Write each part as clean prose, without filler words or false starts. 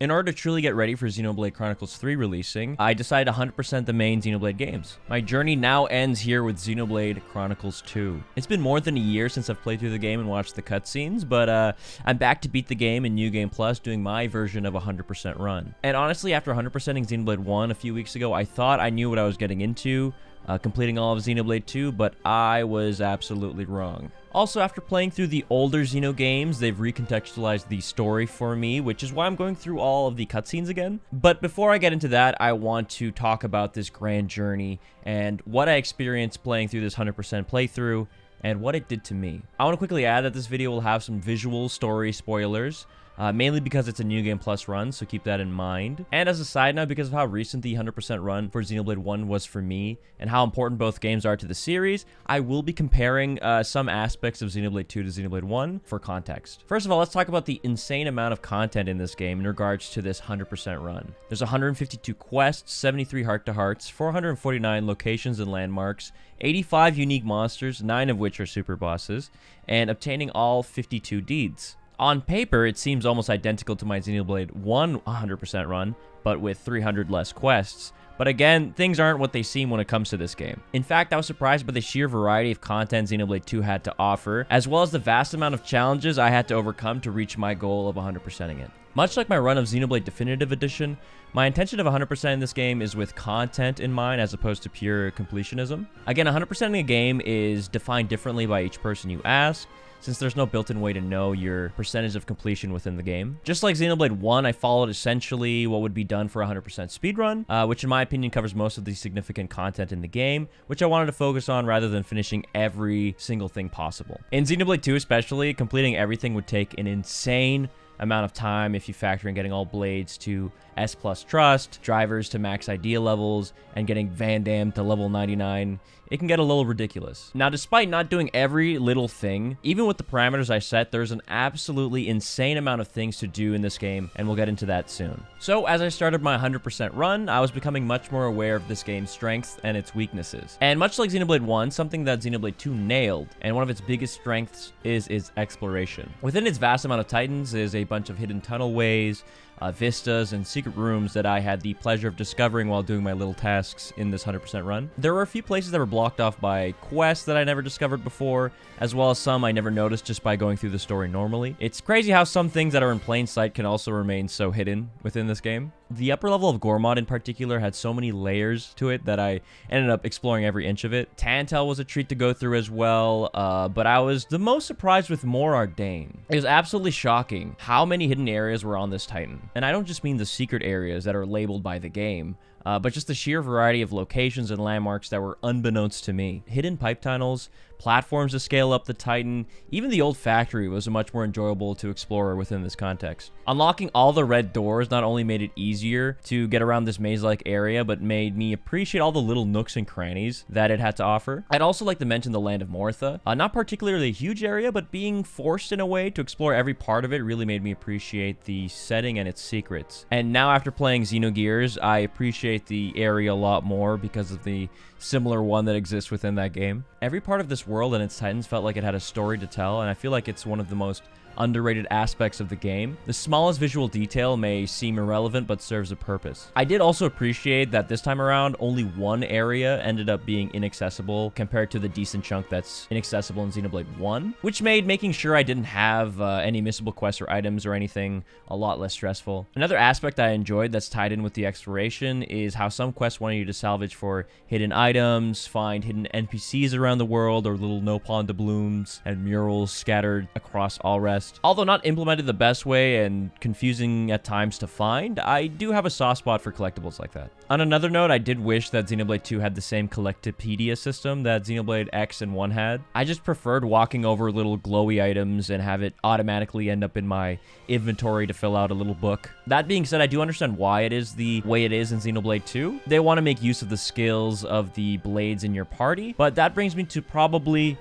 In order to truly get ready for Xenoblade Chronicles 3 releasing, I decided to 100% the main Xenoblade games. My journey now ends here with Xenoblade Chronicles 2. It's been more than a year since I've played through the game and watched the cutscenes, but I'm back to beat the game in New Game Plus doing my version of a 100% run. And honestly, after 100%ing Xenoblade 1 a few weeks ago, I thought I knew what I was getting into, completing all of Xenoblade 2, but I was absolutely wrong. Also, after playing through the older Xeno games, they've recontextualized the story for me, which is why I'm going through all of the cutscenes again. But before I get into that, I want to talk about this grand journey and what I experienced playing through this 100% playthrough and what it did to me. I want to quickly add that this video will have some visual story spoilers, mainly because it's a New Game Plus run, so keep that in mind. And as a side note, because of how recent the 100% run for Xenoblade 1 was for me, and how important both games are to the series, I will be comparing some aspects of Xenoblade 2 to Xenoblade 1 for context. First of all, let's talk about the insane amount of content in this game in regards to this 100% run. There's 152 quests, 73 heart-to-hearts, 449 locations and landmarks, 85 unique monsters, 9 of which are super bosses, and obtaining all 52 deeds. On paper, it seems almost identical to my Xenoblade 1 100% run, but with 300 less quests. But again, things aren't what they seem when it comes to this game. In fact, I was surprised by the sheer variety of content Xenoblade 2 had to offer, as well as the vast amount of challenges I had to overcome to reach my goal of 100%ing it. Much like my run of Xenoblade Definitive Edition, my intention of 100% in this game is with content in mind as opposed to pure completionism. Again, 100%ing a game is defined differently by each person you ask, since there's no built-in way to know your percentage of completion within the game. Just like Xenoblade 1, I followed essentially what would be done for a 100% speedrun, which in my opinion covers most of the significant content in the game, which I wanted to focus on rather than finishing every single thing possible. In Xenoblade 2 especially, completing everything would take an insane amount of time if you factor in getting all blades to S+ trust, drivers to max idea levels, and getting Van Damme to level 99. It can get a little ridiculous. Now, despite not doing every little thing, even with the parameters I set, there's an absolutely insane amount of things to do in this game, and we'll get into that soon. So, as I started my 100% run, I was becoming much more aware of this game's strengths and its weaknesses. And much like Xenoblade 1, something that Xenoblade 2 nailed, and one of its biggest strengths is its exploration. Within its vast amount of titans is a bunch of hidden tunnel ways, vistas, and secret rooms that I had the pleasure of discovering while doing my little tasks in this 100% run. There were a few places that were blocked off by quests that I never discovered before, as well as some I never noticed just by going through the story normally. It's crazy how some things that are in plain sight can also remain so hidden within this game. The upper level of Gormod in particular had so many layers to it that I ended up exploring every inch of it. Tantal was a treat to go through as well, but I was the most surprised with More Ardain. It was absolutely shocking how many hidden areas were on this titan. And I don't just mean the secret areas that are labeled by the game, but just the sheer variety of locations and landmarks that were unbeknownst to me. Hidden pipe tunnels, platforms to scale up the Titan, even the old factory was much more enjoyable to explore within this context. Unlocking all the red doors not only made it easier to get around this maze-like area, but made me appreciate all the little nooks and crannies that it had to offer. I'd also like to mention the Land of Mortha. Not particularly a huge area, but being forced in a way to explore every part of it really made me appreciate the setting and its secrets. And now after playing Xenogears, I appreciate the area a lot more because of the similar one that exists within that game. Every part of this world and its titans felt like it had a story to tell, and I feel like it's one of the most underrated aspects of the game. The smallest visual detail may seem irrelevant, but serves a purpose. I did also appreciate that this time around, only one area ended up being inaccessible compared to the decent chunk that's inaccessible in Xenoblade 1, which made making sure I didn't have any missable quests or items or anything a lot less stressful. Another aspect I enjoyed that's tied in with the exploration is how some quests wanted you to salvage for hidden items, find hidden NPCs around the world, or little nopal doubloons and murals scattered across all rest. Although not implemented the best way and confusing at times to find, I do have a soft spot for collectibles like that. On another note, I did wish that Xenoblade 2 had the same Collectopedia system that Xenoblade X and 1 had. I just preferred walking over little glowy items and have it automatically end up in my inventory to fill out a little book. That being said, I do understand why it is the way it is in Xenoblade 2. They want to make use of the skills of the blades in your party, but that brings me to probably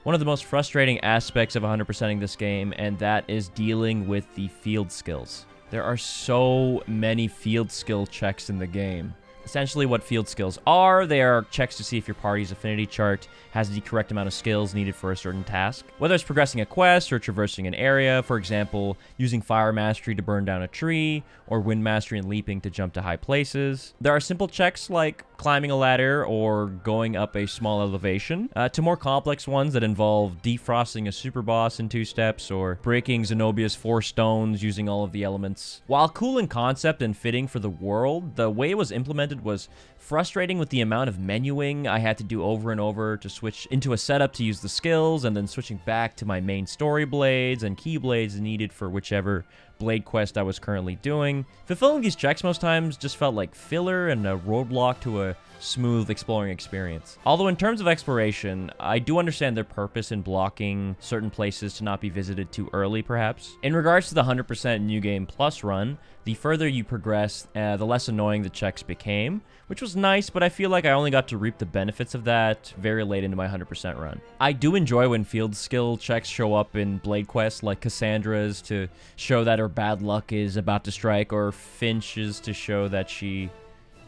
one of the most frustrating aspects of 100%ing this game, and that is dealing with the field skills. There are so many field skill checks in the game Essentially what field skills are, they are checks to see if your party's affinity chart has the correct amount of skills needed for a certain task. Whether it's progressing a quest or traversing an area, for example, using fire mastery to burn down a tree, or wind mastery and leaping to jump to high places. There are simple checks like climbing a ladder or going up a small elevation, to more complex ones that involve defrosting a super boss in 2 steps or breaking Zenobia's 4 stones using all of the elements. While cool in concept and fitting for the world, the way it was implemented was frustrating with the amount of menuing I had to do over and over to switch into a setup to use the skills, and then switching back to my main story blades and key blades needed for whichever blade quest I was currently doing. Fulfilling these checks most times just felt like filler and a roadblock to a smooth exploring experience. Although in terms of exploration, I do understand their purpose in blocking certain places to not be visited too early, perhaps. In regards to the 100% New Game Plus run, the further you progress, the less annoying the checks became, which was nice, but I feel like I only got to reap the benefits of that very late into my 100% run. I do enjoy when field skill checks show up in Blade quests like Cassandra's to show that her bad luck is about to strike, or Finch's to show that she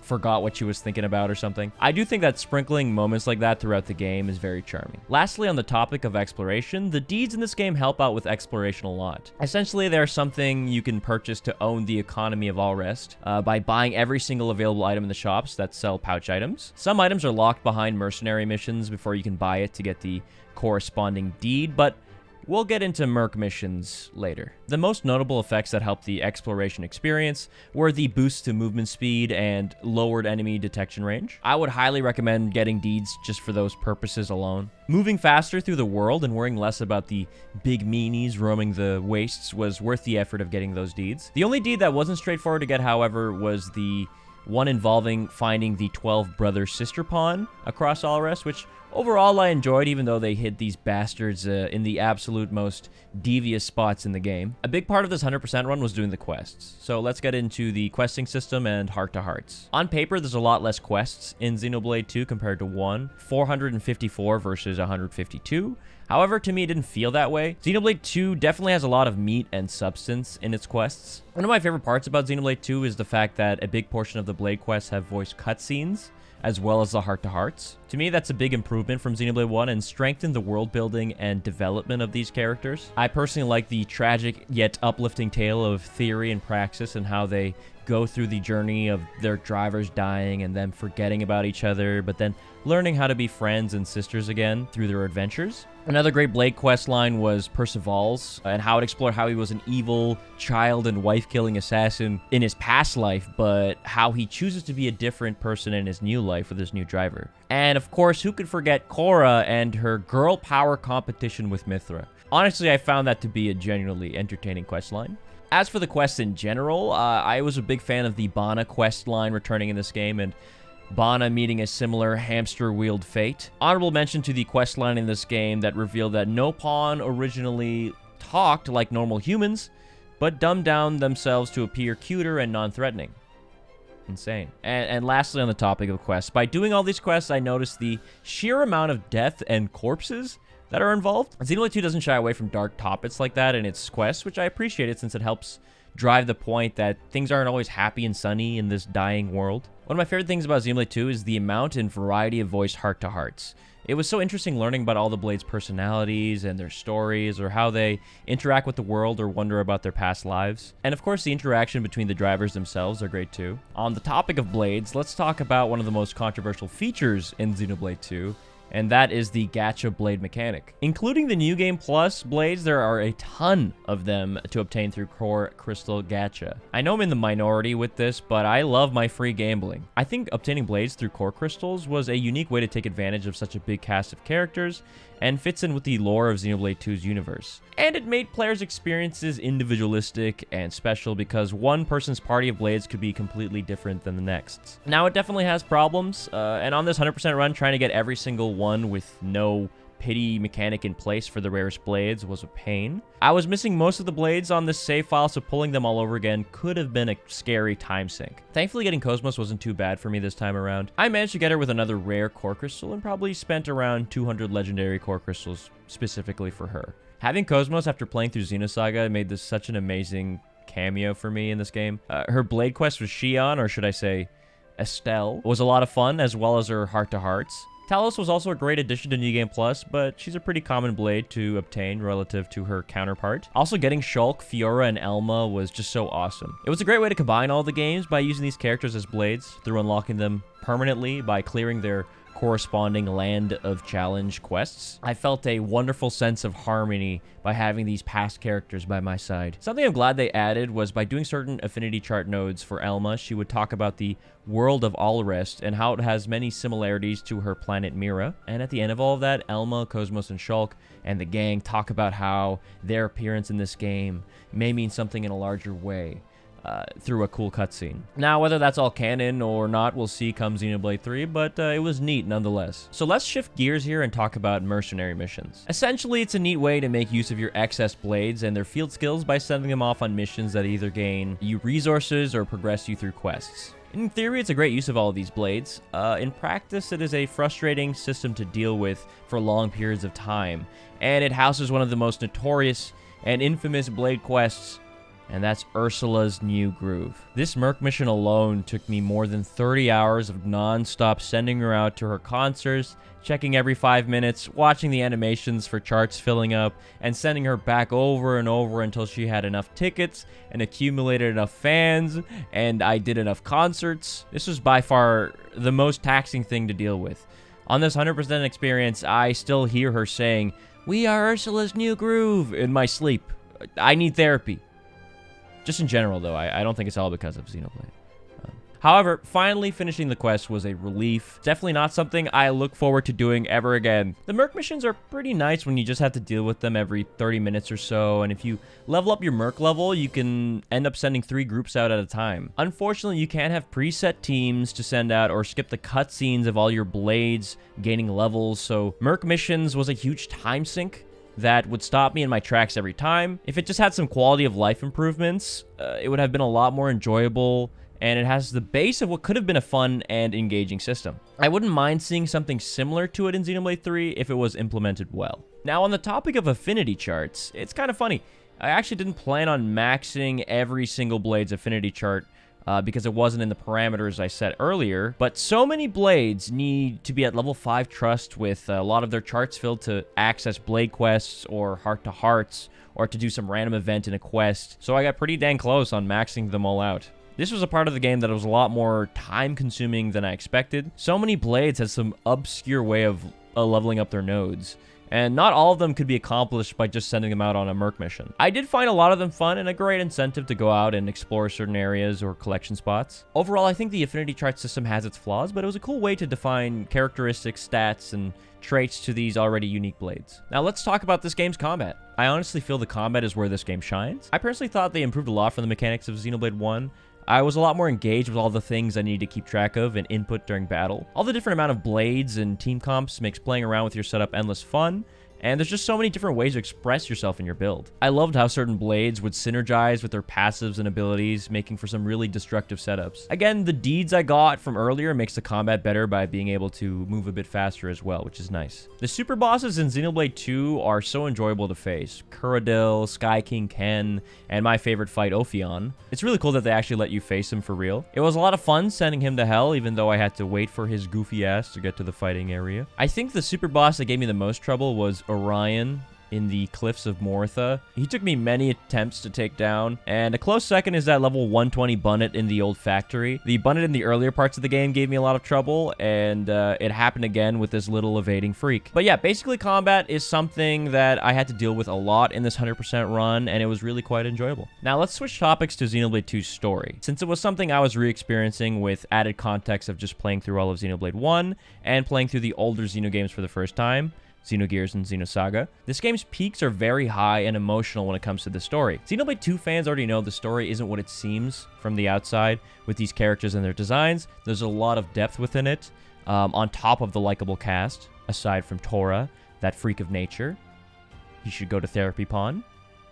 forgot what she was thinking about or something. I do think that sprinkling moments like that throughout the game is very charming. Lastly, on the topic of exploration, the deeds in this game help out with exploration a lot. Essentially, they're something you can purchase to own the economy of All Rest by buying every single available item in the shops that sell pouch items. Some items are locked behind mercenary missions before you can buy it to get the corresponding deed, but we'll get into Merc missions later. The most notable effects that helped the exploration experience were the boost to movement speed and lowered enemy detection range. I would highly recommend getting deeds just for those purposes alone. Moving faster through the world and worrying less about the big meanies roaming the wastes was worth the effort of getting those deeds. The only deed that wasn't straightforward to get, however, was the one involving finding the 12 brother sister pawn across All Rest, which overall I enjoyed, even though they hid these bastards in the absolute most devious spots in the game. A big part of this 100% run was doing the quests, so let's get into the questing system and heart-to-hearts. On paper, there's a lot less quests in Xenoblade 2 compared to 1, 454 versus 152. However, to me, it didn't feel that way. Xenoblade 2 definitely has a lot of meat and substance in its quests. One of my favorite parts about Xenoblade 2 is the fact that a big portion of the Blade quests have voice cutscenes, as well as the heart-to-hearts. To me, that's a big improvement from Xenoblade 1 and strengthened the world building and development of these characters. I personally like the tragic yet uplifting tale of theory and praxis and how they go through the journey of their drivers dying and them forgetting about each other, but then learning how to be friends and sisters again through their adventures. Another great Blade quest line was Percival's, and how it explored how he was an evil child and wife-killing assassin in his past life, but how he chooses to be a different person in his new life with his new driver. And of course, who could forget Korra and her girl power competition with Mithra? Honestly, I found that to be a genuinely entertaining quest line. As for the quests in general, I was a big fan of the Bana quest line returning in this game, and Bana meeting a similar hamster-wheeled fate. Honorable mention to the quest line in this game that revealed that no pawn originally talked like normal humans, but dumbed down themselves to appear cuter and non-threatening. Insane. And lastly, on the topic of quests, by doing all these quests, I noticed the sheer amount of death and corpses that are involved. Xenoblade 2 doesn't shy away from dark topics like that in its quests, which I appreciated since it helps drive the point that things aren't always happy and sunny in this dying world. One of my favorite things about Xenoblade 2 is the amount and variety of voiced heart-to-hearts. It was so interesting learning about all the Blades' personalities and their stories, or how they interact with the world or wonder about their past lives. And of course, the interaction between the drivers themselves are great too. On the topic of Blades, let's talk about one of the most controversial features in Xenoblade 2, and that is the Gacha blade mechanic. Including the New Game Plus blades, there are a ton of them to obtain through Core Crystal Gacha. I know I'm in the minority with this, but I love my free gambling. I think obtaining blades through Core Crystals was a unique way to take advantage of such a big cast of characters, and fits in with the lore of Xenoblade 2's universe. And it made players' experiences individualistic and special because one person's party of blades could be completely different than the next. Now, it definitely has problems, and on this 100% run, trying to get every single one with no pity mechanic in place for the rarest blades was a pain. I was missing most of the blades on this save file, so pulling them all over again could have been a scary time sink. Thankfully, getting Cosmos wasn't too bad for me this time around. I managed to get her with another rare core crystal and probably spent around 200 legendary core crystals specifically for her. Having Cosmos after playing through Xenosaga made this such an amazing cameo for me in this game. Her blade quest was Shion, or should I say Estelle, was a lot of fun, as well as her heart-to-hearts. Talos was also a great addition to New Game Plus, but she's a pretty common blade to obtain relative to her counterpart. Also, getting Shulk, Fiora, and Elma was just so awesome. It was a great way to combine all the games by using these characters as blades through unlocking them permanently by clearing their corresponding Land of Challenge quests. I felt a wonderful sense of harmony by having these past characters by my side. Something I'm glad they added was by doing certain affinity chart nodes for Elma, she would talk about the world of Alrest and how it has many similarities to her planet Mira. And at the end of all of that, Elma, Cosmos, and Shulk and the gang talk about how their appearance in this game may mean something in a larger way. Through a cool cutscene. Now, whether that's all canon or not, we'll see come Xenoblade 3, but it was neat nonetheless. So let's shift gears here and talk about Mercenary missions. Essentially, it's a neat way to make use of your excess blades and their field skills by sending them off on missions that either gain you resources or progress you through quests. In theory, it's a great use of all of these blades. In practice, it is a frustrating system to deal with for long periods of time, and it houses one of the most notorious and infamous blade quests, and that's Ursula's New Groove. This Merc mission alone took me more than 30 hours of non-stop sending her out to her concerts, checking every 5 minutes, watching the animations for charts filling up, and sending her back over and over until she had enough tickets and accumulated enough fans, and I did enough concerts. This was by far the most taxing thing to deal with. On this 100% experience, I still hear her saying, "We are Ursula's New Groove," in my sleep. I need therapy. Just in general, though, I don't think it's all because of Xenoblade. However, finally finishing the quest was a relief. Definitely not something I look forward to doing ever again. The Merc missions are pretty nice when you just have to deal with them every 30 minutes or so, and if you level up your Merc level, you can end up sending 3 groups out at a time. Unfortunately, you can't have preset teams to send out or skip the cutscenes of all your blades gaining levels, so Merc missions was a huge time sink that would stop me in my tracks every time. If it just had some quality of life improvements, it would have been a lot more enjoyable, and it has the base of what could have been a fun and engaging system. I wouldn't mind seeing something similar to it in Xenoblade 3 if it was implemented well. Now, on the topic of affinity charts, it's kind of funny. I actually didn't plan on maxing every single blade's affinity chart because it wasn't in the parameters I set earlier, but so many blades need to be at level 5 trust with a lot of their charts filled to access blade quests or heart-to-hearts or to do some random event in a quest, so I got pretty dang close on maxing them all out. This was a part of the game that was a lot more time-consuming than I expected. So many blades had some obscure way of leveling up their nodes, and not all of them could be accomplished by just sending them out on a Merc mission. I did find a lot of them fun and a great incentive to go out and explore certain areas or collection spots. Overall, I think the affinity chart system has its flaws, but it was a cool way to define characteristics, stats, and traits to these already unique blades. Now let's talk about this game's combat. I honestly feel the combat is where this game shines. I personally thought they improved a lot from the mechanics of Xenoblade 1. I was a lot more engaged with all the things I needed to keep track of and input during battle. All the different amount of blades and team comps makes playing around with your setup endless fun, and there's just so many different ways to express yourself in your build. I loved how certain blades would synergize with their passives and abilities, making for some really destructive setups. Again, the deeds I got from earlier makes the combat better by being able to move a bit faster as well, which is nice. The super bosses in Xenoblade 2 are so enjoyable to face. Kuradil, Sky King Ken, and my favorite fight, Ophion. It's really cool that they actually let you face him for real. It was a lot of fun sending him to hell, even though I had to wait for his goofy ass to get to the fighting area. I think the super boss that gave me the most trouble was Orion in the Cliffs of Mortha. He took me many attempts to take down, and a close second is that level 120 Bunnet in the old factory. The Bunnet in the earlier parts of the game gave me a lot of trouble, and it happened again with this little evading freak. But yeah, basically combat is something that I had to deal with a lot in this 100% run, and it was really quite enjoyable. Now let's switch topics to Xenoblade 2's story, since it was something I was re-experiencing with added context of just playing through all of Xenoblade 1 and playing through the older Xeno games for the first time. Xenogears and Xenosaga. This game's peaks are very high and emotional when it comes to the story. Xenoblade 2 fans already know the story isn't what it seems from the outside with these characters and their designs. There's a lot of depth within it, on top of the likable cast, aside from Tora, that freak of nature. You should go to therapy, Pawn,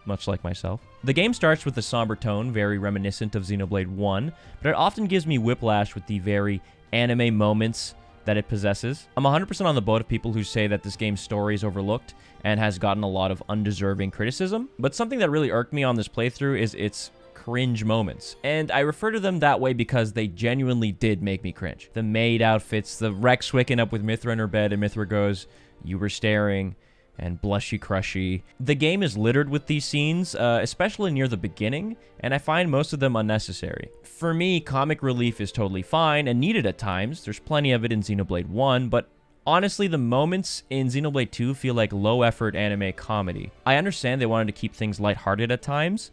much like myself. The game starts with a somber tone, very reminiscent of Xenoblade 1, but it often gives me whiplash with the very anime moments that it possesses. I'm 100% on the boat of people who say that this game's story is overlooked and has gotten a lot of undeserving criticism, but something that really irked me on this playthrough is its cringe moments. And I refer to them that way because they genuinely did make me cringe. The maid outfits, the Rex waking up with Mithra in her bed and Mithra goes, "You were staring," and blushy crushy. The game is littered with these scenes, especially near the beginning, and I find most of them unnecessary. For me, comic relief is totally fine and needed at times. There's plenty of it in Xenoblade 1, but honestly, the moments in Xenoblade 2 feel like low-effort anime comedy. I understand they wanted to keep things lighthearted at times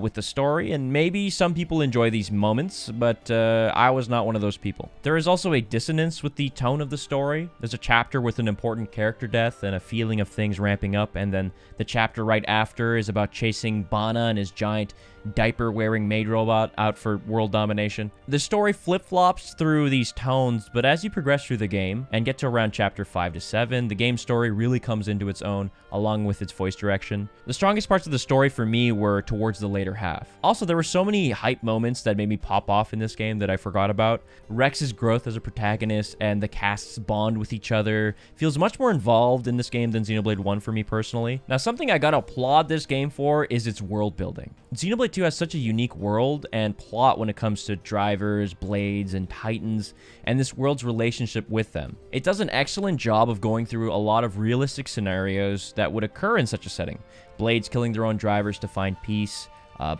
with the story, and maybe some people enjoy these moments, but I was not one of those people. There is also a dissonance with the tone of the story. There's a chapter with an important character death and a feeling of things ramping up, and then the chapter right after is about chasing Bana and his giant diaper-wearing maid robot out for world domination. The story flip-flops through these tones, but as you progress through the game and get to around chapter 5 to 7, the game's story really comes into its own, along with its voice direction. The strongest parts of the story for me were towards the later half. Also, there were so many hype moments that made me pop off in this game that I forgot about. Rex's growth as a protagonist and the cast's bond with each other feels much more involved in this game than Xenoblade 1 for me personally. Now, something I gotta applaud this game for is its world building. Xenoblade 2 has such a unique world and plot when it comes to drivers, blades, and titans, and this world's relationship with them. It does an excellent job of going through a lot of realistic scenarios that would occur in such a setting. Blades killing their own drivers to find peace,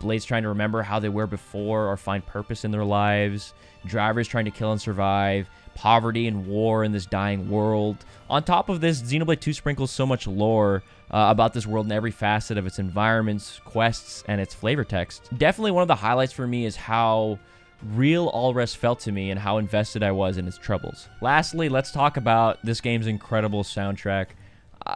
Blades trying to remember how they were before or find purpose in their lives, drivers trying to kill and survive, poverty and war in this dying world. On top of this, Xenoblade 2 sprinkles so much lore about this world in every facet of its environments, quests, and its flavor text. Definitely one of the highlights for me is how real Alres felt to me and how invested I was in its troubles. Lastly, let's talk about this game's incredible soundtrack.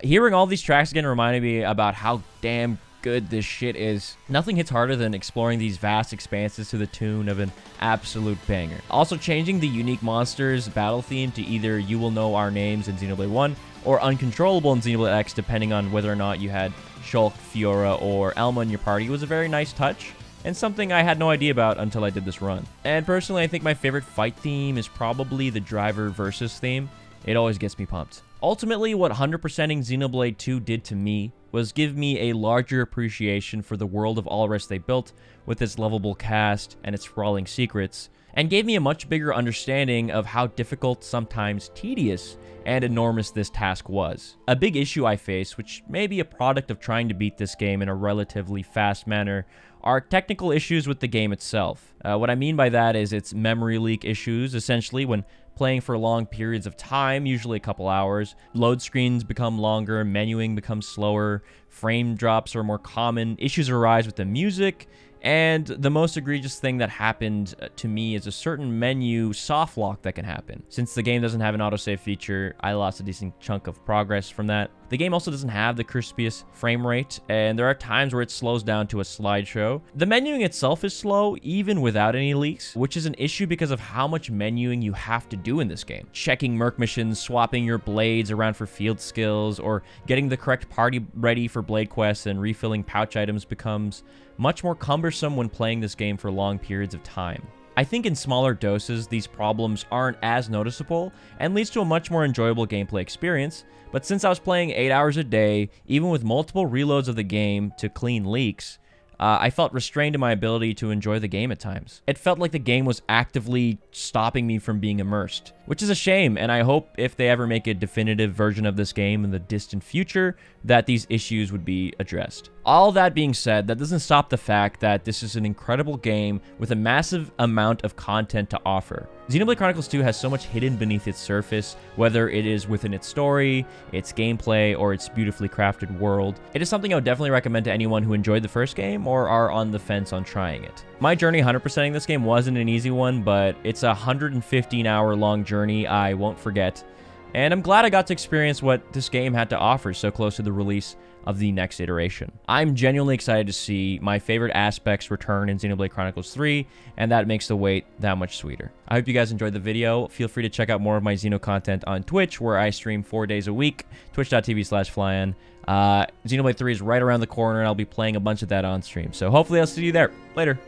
Hearing all these tracks again reminded me about how damn good this shit is. Nothing hits harder than exploring these vast expanses to the tune of an absolute banger. Also, changing the unique monsters battle theme to either "You Will Know Our Names" in Xenoblade 1 or "Uncontrollable" in Xenoblade X, depending on whether or not you had Shulk, Fiora, or Elma in your party, was a very nice touch, and something I had no idea about until I did this run. And personally, I think my favorite fight theme is probably the driver versus theme. It always gets me pumped. Ultimately, what 100%ing Xenoblade 2 did to me was give me a larger appreciation for the world of Alres they built with its lovable cast and its sprawling secrets, and gave me a much bigger understanding of how difficult, sometimes tedious, and enormous this task was. A big issue I face, which may be a product of trying to beat this game in a relatively fast manner, are technical issues with the game itself. What I mean by that is its memory leak issues. Essentially, when playing for long periods of time, usually a couple hours, load screens become longer, menuing becomes slower, frame drops are more common, issues arise with the music, and the most egregious thing that happened to me is a certain menu soft lock that can happen. Since the game doesn't have an autosave feature, I lost a decent chunk of progress from that. The game also doesn't have the crispiest frame rate, and there are times where it slows down to a slideshow. The menuing itself is slow, even without any leaks, which is an issue because of how much menuing you have to do in this game. Checking merc missions, swapping your blades around for field skills, or getting the correct party ready for blade quests and refilling pouch items becomes much more cumbersome when playing this game for long periods of time. I think in smaller doses, these problems aren't as noticeable and leads to a much more enjoyable gameplay experience, but since I was playing 8 hours a day, even with multiple reloads of the game to clean leaks, I felt restrained in my ability to enjoy the game at times. It felt like the game was actively stopping me from being immersed, which is a shame, and I hope if they ever make a definitive version of this game in the distant future, that these issues would be addressed. All that being said, that doesn't stop the fact that this is an incredible game with a massive amount of content to offer. Xenoblade Chronicles 2 has so much hidden beneath its surface, whether it is within its story, its gameplay, or its beautifully crafted world. It is something I would definitely recommend to anyone who enjoyed the first game or are on the fence on trying it. My journey 100%ing this game wasn't an easy one, but it's a 115-hour long journey I won't forget, and I'm glad I got to experience what this game had to offer so close to the release of the next iteration. I'm genuinely excited to see my favorite aspects return in Xenoblade Chronicles 3, and that makes the wait that much sweeter. I hope you guys enjoyed the video. Feel free to check out more of my Xeno content on Twitch, where I stream 4 days a week, twitch.tv/flyann. Xenoblade 3 is right around the corner, and I'll be playing a bunch of that on stream, so hopefully I'll see you there. Later.